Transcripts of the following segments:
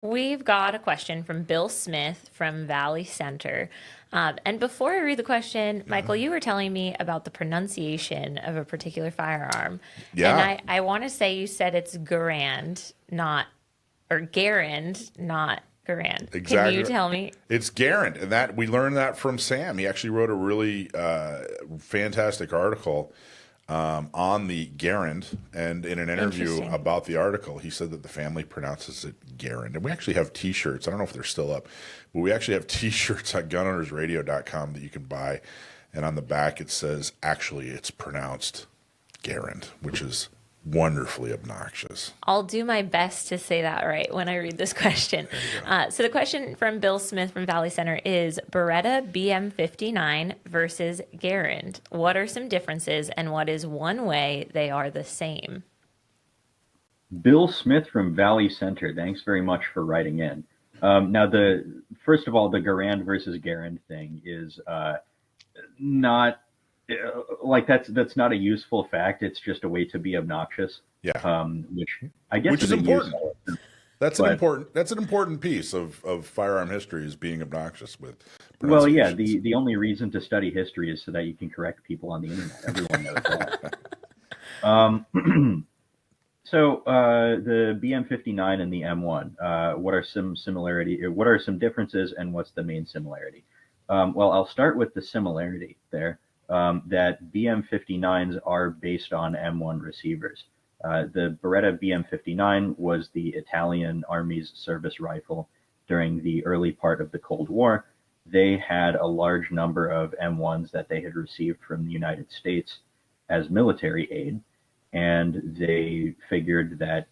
We've got a question from Bill Smith from Valley Center. And before I read the question, Michael, you were telling me about the pronunciation of a particular firearm. And Yeah, I want to say you said it's Garand, not, or Garand, not Garand. Can you exactly. tell me? It's Garand, and that we learned that from Sam. He actually wrote a really fantastic article on the Garand, and in an interview Interesting. about the article, he said that the family pronounces it Garand. And we actually have T-shirts. I don't know if they're still up, but we actually have T-shirts on gunownersradio.com that you can buy, and on the back it says actually it's pronounced Garand, which is wonderfully obnoxious. I'll do my best to say that right when I read this question. So the question from Bill Smith from Valley Center is Beretta BM-59 versus Garand. What are some differences and what is one way they are the same? Bill Smith from Valley Center, thanks very much for writing in. Now, first of all, the Garand versus Garand thing is not like that's not a useful fact. It's just a way to be obnoxious, Yeah, which I guess which is is a important. useful. But That's an important piece of firearm history is being obnoxious with well, yeah, pronunciations. the only reason to study history is so that you can correct people on the internet. Everyone knows that. Um, the BM-59 and the M1, what are some similarity? What are some differences, and what's the main similarity? Well, I'll start with the similarity there. That BM-59s are based on M1 receivers. The Beretta BM-59 was the Italian Army's service rifle during the early part of the Cold War. They had a large number of M1s that they had received from the United States as military aid, and they figured that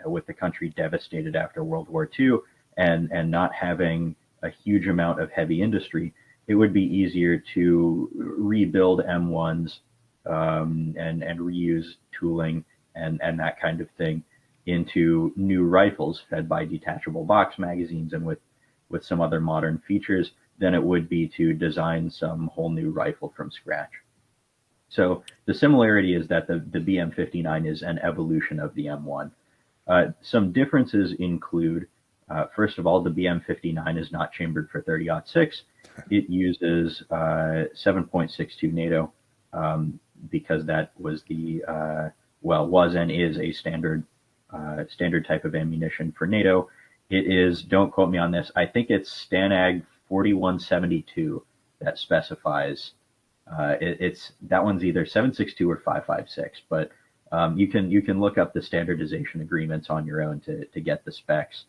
with the country devastated after World War II and not having a huge amount of heavy industry, it would be easier to rebuild M1s and reuse tooling and that kind of thing into new rifles fed by detachable box magazines and with some other modern features than it would be to design some whole new rifle from scratch. So the similarity is that the BM-59 is an evolution of the M1. Some differences include, first of all, the BM-59 is not chambered for 30-06. It uses 7.62 NATO because that was was and is a standard type of ammunition for NATO. It is, don't quote me on this, I think it's STANAG 4172 that specifies it's that one's either 762 or 556, but you can look up the standardization agreements on your own to get the specs.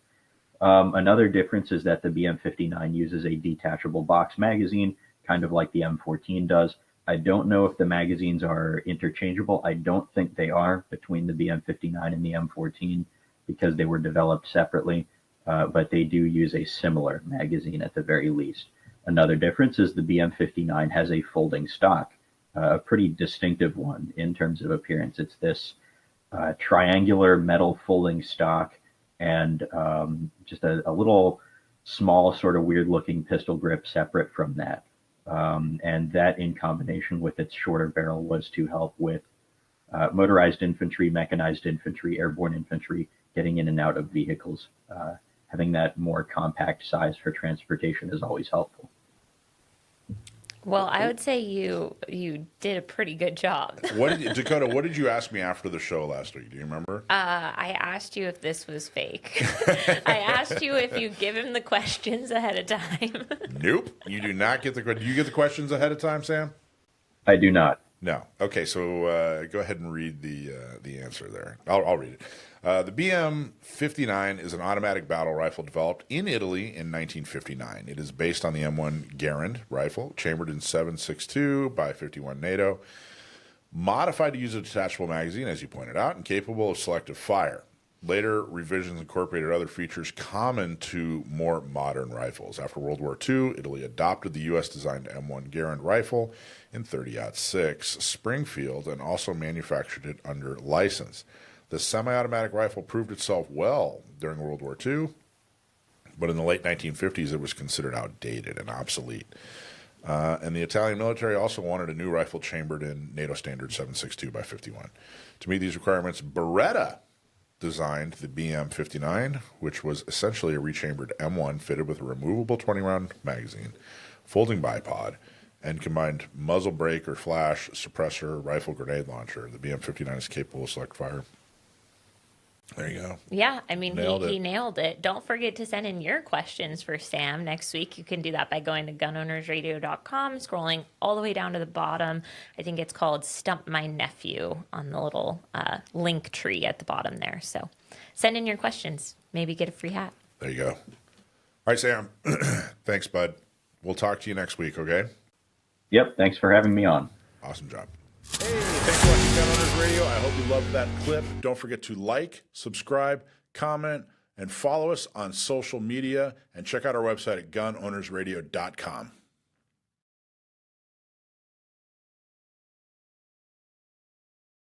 Another difference is that the BM-59 uses a detachable box magazine, kind of like the M14 does. I don't know if the magazines are interchangeable. I don't think they are between the BM-59 and the M14 because they were developed separately, but they do use a similar magazine at the very least. Another difference is the BM-59 has a folding stock, a pretty distinctive one in terms of appearance. It's this triangular metal folding stock and just a little small, sort of weird looking pistol grip separate from that. And that in combination with its shorter barrel was to help with motorized infantry, mechanized infantry, airborne infantry getting in and out of vehicles. Having that more compact size for transportation is always helpful. Well, I would say you did a pretty good job. Dakota, what did you ask me after the show last week? Do you remember? I asked you if this was fake. I asked you if you give him the questions ahead of time. Nope. You do not get do you get the questions ahead of time, Sam? I do not. No. Okay, so go ahead and read the answer there. I'll read it. The BM-59 is an automatic battle rifle developed in Italy in 1959. It is based on the M1 Garand rifle, chambered in 7.62 by 51 NATO, modified to use a detachable magazine, as you pointed out, and capable of selective fire. Later revisions incorporated other features common to more modern rifles. After World War II, Italy adopted the U.S.-designed M1 Garand rifle in 30-06 Springfield and also manufactured it under license. The semi-automatic rifle proved itself well during World War II, but in the late 1950s it was considered outdated and obsolete. And the Italian military also wanted a new rifle chambered in NATO standard 7.62 by 51. To meet these requirements, Beretta designed the BM-59, which was essentially a rechambered M1 fitted with a removable 20-round magazine, folding bipod, and combined muzzle brake or flash, suppressor, rifle, grenade launcher. The BM-59 is capable of select fire. There you go. Yeah, I mean, Nailed he it. nailed it. Don't forget to send in your questions for Sam next week. You can do that by going to gunownersradio.com, scrolling all the way down to the bottom. I think it's called Stump My Nephew on the little link tree at the bottom there. So send in your questions. Maybe get a free hat. There you go. All right, Sam. Thanks, bud. We'll talk to you next week, okay? Yep. Thanks for having me on. Awesome job. Hey, thanks for watching Gun Owners Radio. I hope you loved that clip. Don't forget to like, subscribe, comment, and follow us on social media. And check out our website at gunownersradio.com.